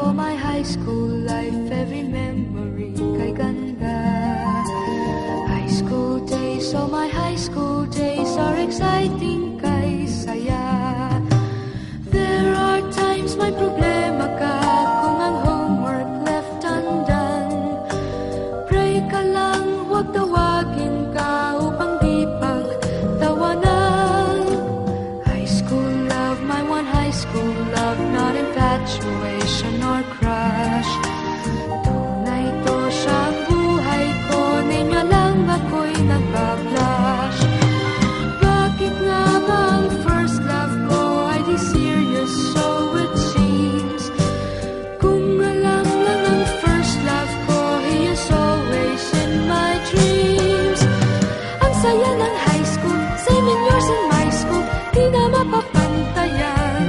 for my high school life, every memory kay ganda. High school days, oh my high school days are exciting kay saya. There are times may problema ka kung ang homework left undone. Pray ka lang, huwag tawagin ka upang di pagtawanan. High school love, my one high school love, not infatuation or crush. Tunay to siyang buhay ko, niya lang ako'y nagbablush. Bakit nga ba ang first love ko ay di serious, so it seems? Kung alam lang ang first love ko, he is always in my dreams. Ang saya ng high school, 7 years in my school, di na mapapantayan.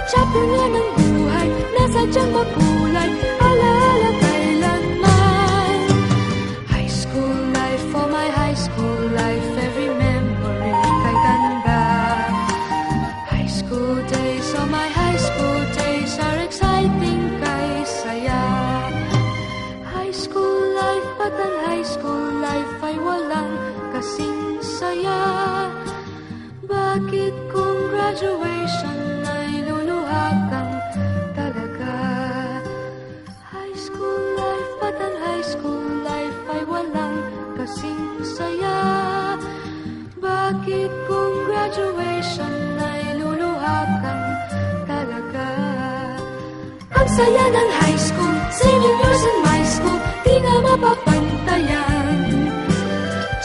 Chapter nga ng buhay, nasadyang makulay, alaala kailanman. High school life, for my high school life, every memory kay ganda. High school days, oh my high school days are exciting kay saya. High school life, but ang high school life ay walang kasing saya. Bakit kung graduation ay luluha kang talaga? High school life, but ang high school life ay walang kasing saya. Bakit kung graduation ay luluha kang talaga? Ang saya ng high school, 7 years in my school, di na mapapantayan.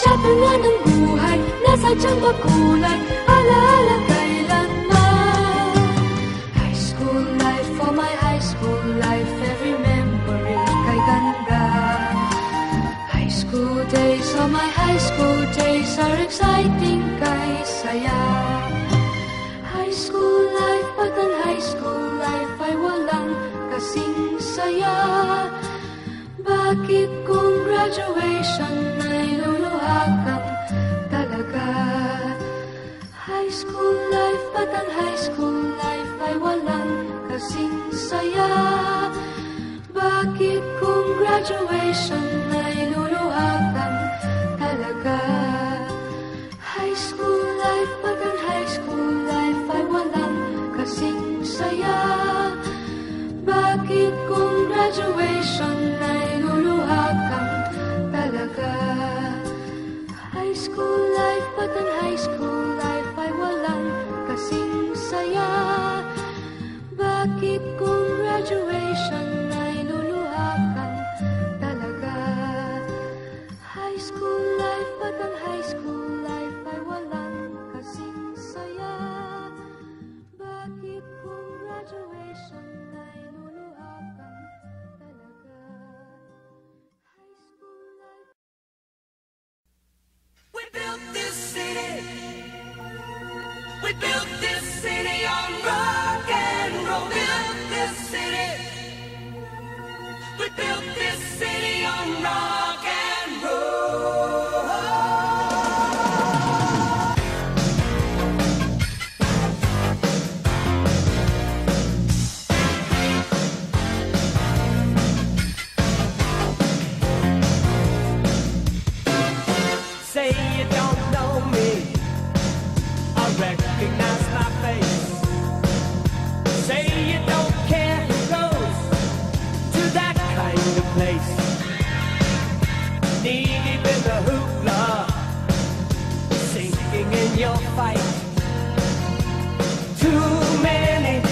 Chapter nga ng buhay, nasadyang makulay, alaala kailanman. High school life, for my high school life, every memory kay ganda. High school days, oh my high school days are exciting kay saya. High school life, but ang high school life ay walang kasing saya. Bakit kung graduation ay luluha kang talaga? High school life, but ang high school life ay walang kasing saya. Bakit kung graduation ay luluha kang talaga? High school life, but ang high school life ay walang kasing saya. Bakit kung graduation ay luluha kang talaga? High school life, but ang high school life ay walang kasing saya. Bakit kung graduation ay luluha kang talaga? High school life, but ang high school life ay walang kasing saya. Bakit kung graduation ay luluha kang talaga? High school life. We built this city. We built this city on rock and roll. Built this city. We built this city on rock and roll. Say you don't know me, I recognize my face. Say you don't care who goes to that kind of place. Knee deep in the hoopla, sinking in your fight. Too many